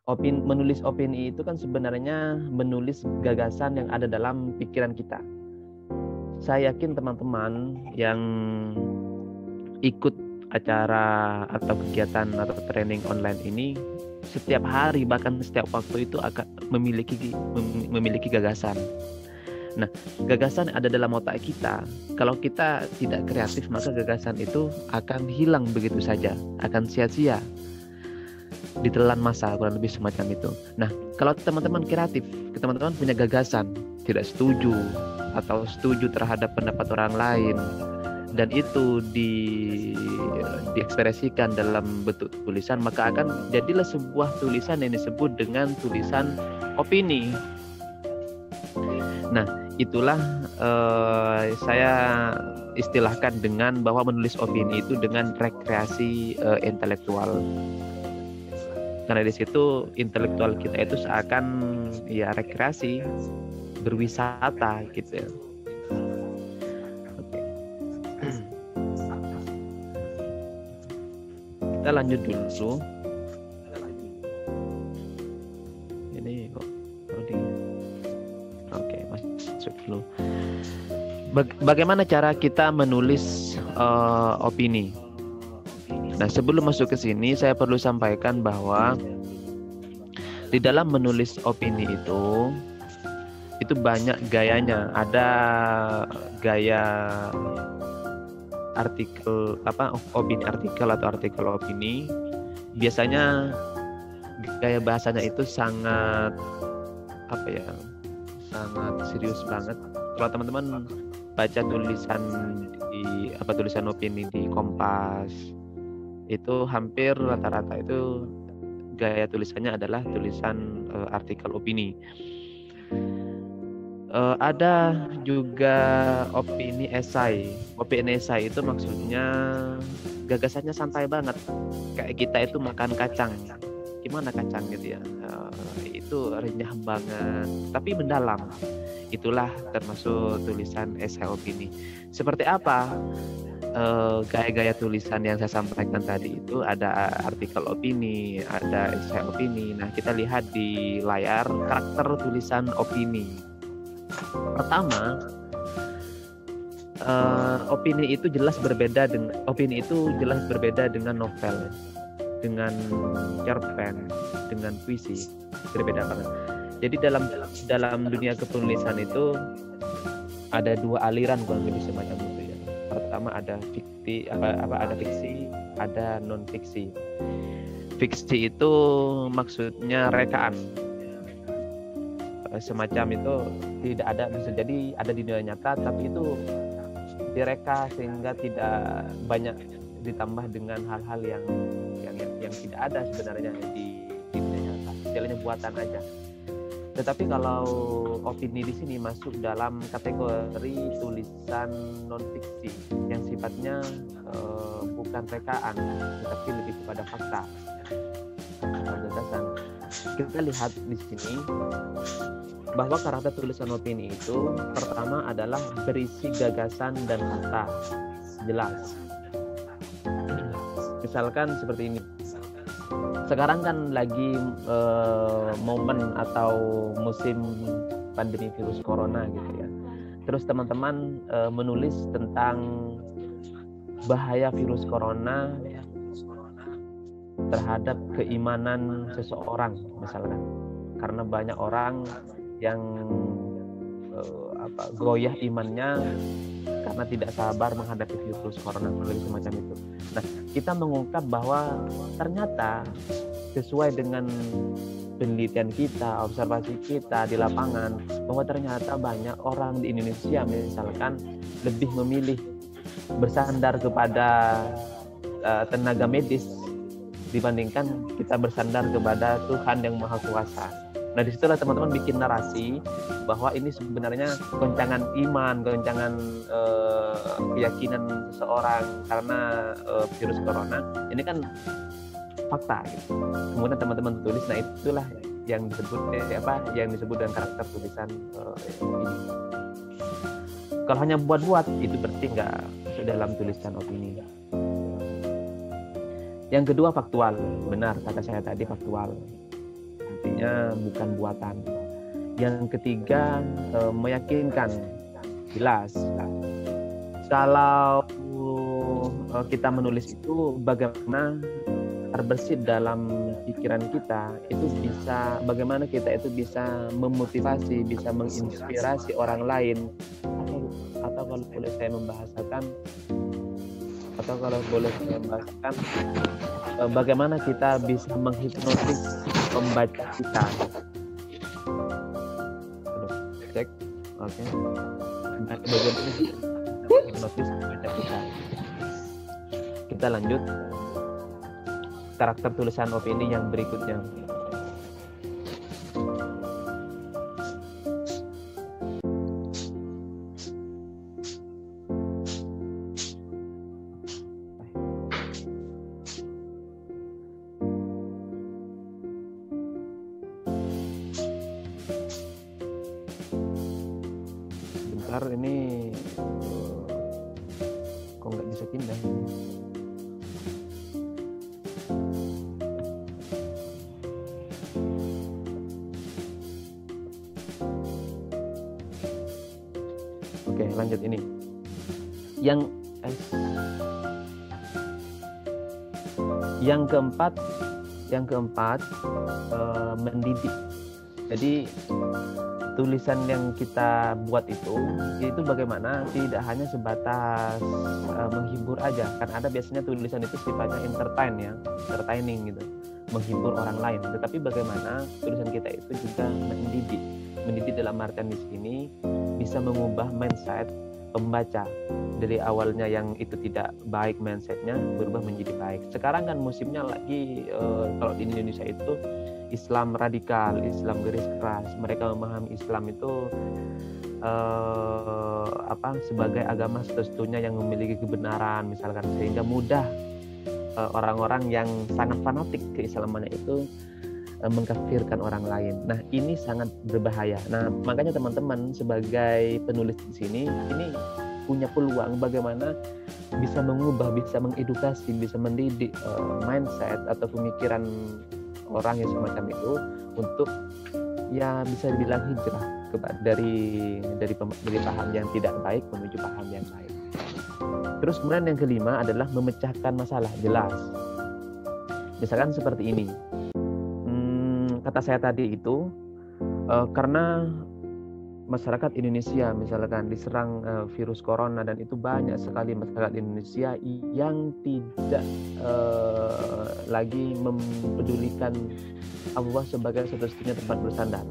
Menulis opini itu kan sebenarnya menulis gagasan yang ada dalam pikiran kita. Saya yakin teman-teman yang ikut acara atau kegiatan atau training online ini setiap hari bahkan setiap waktu itu akan memiliki gagasan. Nah, gagasan ada dalam otak kita. Kalau kita tidak kreatif, maka gagasan itu akan hilang begitu saja, akan sia-sia, ditelan masa, kurang lebih semacam itu. Nah, kalau teman-teman kreatif, teman-teman punya gagasan, tidak setuju atau setuju terhadap pendapat orang lain, dan itu diekspresikan dalam bentuk tulisan, maka akan jadilah sebuah tulisan yang disebut dengan tulisan opini. Nah, itulah saya istilahkan dengan bahwa menulis opini itu dengan rekreasi intelektual. Karena di situ intelektual kita itu seakan ya rekreasi, berwisata gitu. Oke. Kita lanjut dulu. Ini kok oke, masuk dulu. Bagaimana cara kita menulis opini? Nah, sebelum masuk ke sini, saya perlu sampaikan bahwa di dalam menulis opini itu banyak gayanya. Ada gaya artikel opini artikel atau artikel opini. Biasanya gaya bahasanya itu sangat sangat serius banget. Kalau teman-teman baca tulisan opini di Kompas, itu hampir rata-rata itu gaya tulisannya adalah tulisan artikel opini. Ada juga opini esai. Opini esai itu maksudnya gagasannya santai banget, kayak kita itu makan kacang. Gimana kacang gitu ya, itu renyah banget tapi mendalam. Itulah termasuk tulisan esai opini. Seperti apa gaya-gaya tulisan yang saya sampaikan tadi itu? Ada artikel opini, ada esai opini. Nah, kita lihat di layar karakter tulisan opini. Pertama, opini itu jelas berbeda dengan novel, dengan cerpen, dengan puisi. Berbeda banget. Jadi dalam dunia kepenulisan itu ada dua aliran kurang lebih semacam itu ya. Pertama ada fiksi, ada non fiksi. Fiksi itu maksudnya rekaan, semacam itu tidak ada, bisa jadi ada di dunia nyata tapi itu direka sehingga tidak banyak ditambah dengan hal-hal yang tidak ada sebenarnya di dunia nyata, istilahnya buatan aja. Tetapi kalau opini di sini masuk dalam kategori tulisan non fiksi yang sifatnya bukan rekaan, tetapi lebih kepada fakta atau gagasan. Kita lihat di sini bahwa karakter tulisan opini itu pertama adalah berisi gagasan dan fakta jelas. Misalkan seperti ini. Sekarang kan lagi momen atau musim pandemi virus corona gitu ya. Terus teman-teman menulis tentang bahaya virus corona terhadap keimanan seseorang misalkan. Karena banyak orang yang goyah imannya karena tidak sabar menghadapi virus corona, lebih semacam itu. Nah, kita mengungkap bahwa ternyata sesuai dengan penelitian kita, observasi kita di lapangan, bahwa ternyata banyak orang di Indonesia misalkan lebih memilih bersandar kepada tenaga medis dibandingkan kita bersandar kepada Tuhan yang Maha Kuasa. Nah, disitulah teman-teman bikin narasi bahwa ini sebenarnya goncangan iman, goncangan keyakinan seseorang karena virus corona. Ini kan fakta gitu. Kemudian teman-teman tulis, nah itulah yang disebut yang disebut dengan karakter tulisan ini. Kalau hanya buat-buat itu berarti nggak dalam tulisan opini. Yang kedua faktual, benar kata saya tadi, faktual. artinya bukan buatan. Yang ketiga, meyakinkan, jelas. Kalau kita menulis itu bagaimana terbersit dalam pikiran kita, itu bisa bagaimana kita itu bisa memotivasi, bisa menginspirasi orang lain, atau kalau boleh saya membahasakan bagaimana kita bisa menghipnotis pembaca kita. Cek, oke. Bagaimana menghipnotis pembaca kita. Kita lanjut karakter tulisan opini yang berikutnya. Bentar, ini kok nggak bisa pindah ini. Oke, lanjut ini. Yang keempat, mendidik. Jadi tulisan yang kita buat itu bagaimana tidak hanya sebatas menghibur aja. Kan ada biasanya tulisan itu sifatnya entertaining gitu, menghibur orang lain. Tetapi bagaimana tulisan kita itu juga mendidik dalam artian di sini bisa mengubah mindset pembaca dari awalnya yang itu tidak baik mindsetnya berubah menjadi baik. Sekarang kan musimnya lagi kalau di Indonesia itu Islam radikal, Islam garis keras. Mereka memahami Islam itu sebagai agama satu-satunya yang memiliki kebenaran misalkan, sehingga mudah orang-orang yang sangat fanatik keislamannya itu mengkafirkan orang lain. Nah, ini sangat berbahaya. Nah, makanya teman-teman sebagai penulis di sini ini punya peluang bagaimana bisa mengubah, bisa mengedukasi, bisa mendidik mindset atau pemikiran orang yang semacam itu untuk ya bisa dibilang hijrah dari paham yang tidak baik menuju paham yang baik. Terus kemudian yang kelima adalah memecahkan masalah, jelas. Misalkan seperti ini. Kata saya tadi itu karena masyarakat Indonesia misalkan diserang virus corona, dan itu banyak sekali masyarakat Indonesia yang tidak lagi mempedulikan Allah sebagai satu-satunya tempat bersandar,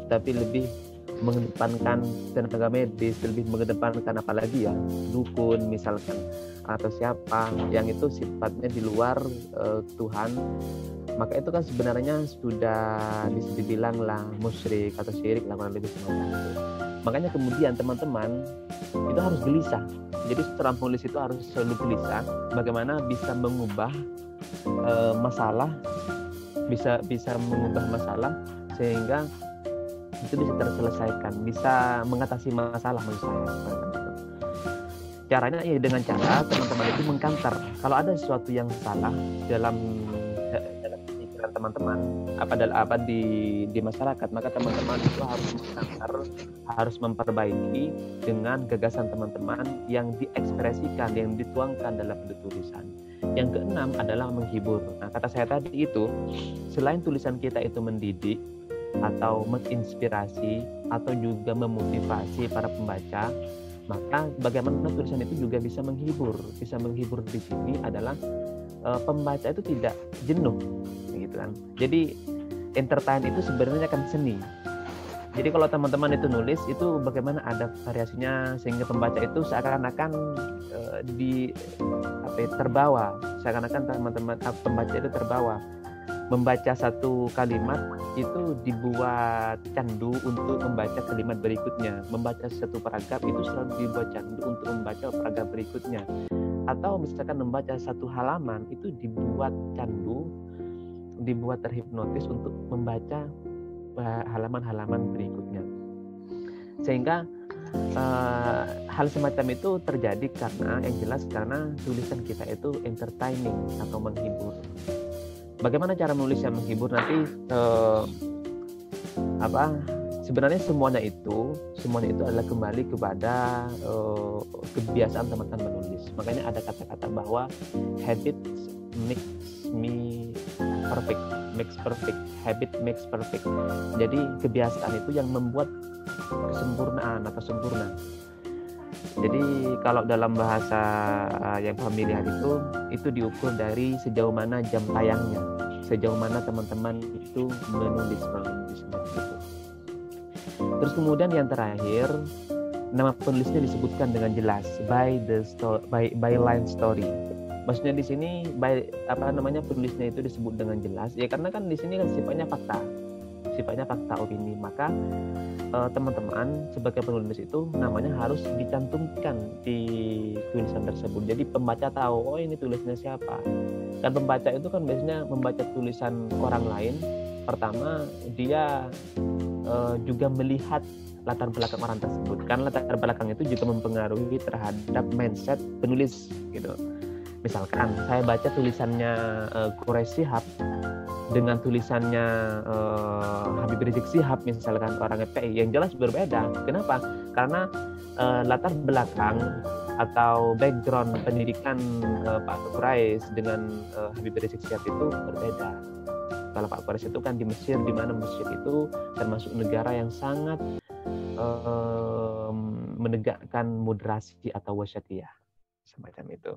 tapi lebih mengedepankan tenaga medis, lebih mengedepankan apalagi ya dukun misalkan, atau siapa yang itu sifatnya di luar Tuhan. Maka itu kan sebenarnya sudah bisa dibilang lah musyrik atau syirik lah, kurang lebih semacam itu. Makanya kemudian teman-teman itu harus gelisah. Jadi seorang penulis itu harus selalu gelisah bagaimana bisa mengubah masalah, bisa mengubah masalah sehingga itu bisa terselesaikan, bisa mengatasi masalah menurut saya. Caranya ya dengan cara teman-teman itu mengkanter. Kalau ada sesuatu yang salah dalam pikiran teman-teman apa di masyarakat, maka teman-teman itu harus mengkanter, harus memperbaiki dengan gagasan teman-teman yang diekspresikan, yang dituangkan dalam bentuk tulisan. Yang keenam adalah menghibur. Nah, kata saya tadi itu selain tulisan kita itu mendidik atau menginspirasi atau juga memotivasi para pembaca, maka bagaimana tulisan itu juga bisa menghibur. Bisa menghibur di sini adalah pembaca itu tidak jenuh, gitu kan. Jadi entertain itu sebenarnya kan seni. Jadi kalau teman-teman itu nulis itu bagaimana ada variasinya sehingga pembaca itu seakan-akan terbawa, seakan-akan teman-teman pembaca itu terbawa. Membaca satu kalimat itu dibuat candu untuk membaca kalimat berikutnya. Membaca satu paragraf itu selalu dibuat candu untuk membaca paragraf berikutnya. Atau misalkan membaca satu halaman itu dibuat candu, dibuat terhipnotis untuk membaca halaman-halaman berikutnya. Sehingga hal semacam itu terjadi karena yang jelas karena tulisan kita itu entertaining atau menghibur. Bagaimana cara menulis yang menghibur nanti sebenarnya semuanya itu adalah kembali kepada kebiasaan teman-teman menulis. Makanya ada kata-kata bahwa habit makes me perfect, makes perfect, habit makes perfect. Jadi kebiasaan itu yang membuat kesempurnaan atau sempurna. Jadi kalau dalam bahasa yang familiar itu diukur dari sejauh mana jam tayangnya, sejauh mana teman-teman itu menulis gitu. Terus kemudian yang terakhir, nama penulisnya disebutkan dengan jelas by line story. Maksudnya di sini penulisnya itu disebut dengan jelas ya, karena kan di sini kan sifatnya fakta opini. Maka teman-teman sebagai penulis itu namanya harus dicantumkan di tulisan tersebut. Jadi pembaca tahu, oh ini tulisnya siapa. Dan pembaca itu kan biasanya membaca tulisan orang lain. Pertama dia juga melihat latar belakang orang tersebut. Karena latar belakang itu juga mempengaruhi terhadap mindset penulis gitu. Misalkan saya baca tulisannya Quraish Shihab dengan tulisannya Habib Rizik Shihab, misalkan orang FPI, yang jelas berbeda. Kenapa? Karena latar belakang atau background pendidikan Pak Quraish dengan Habib Rizik Shihab itu berbeda. Kalau Pak Quraish itu kan di Mesir, di mana Mesir itu termasuk negara yang sangat menegakkan moderasi atau wasyatiyah semacam itu.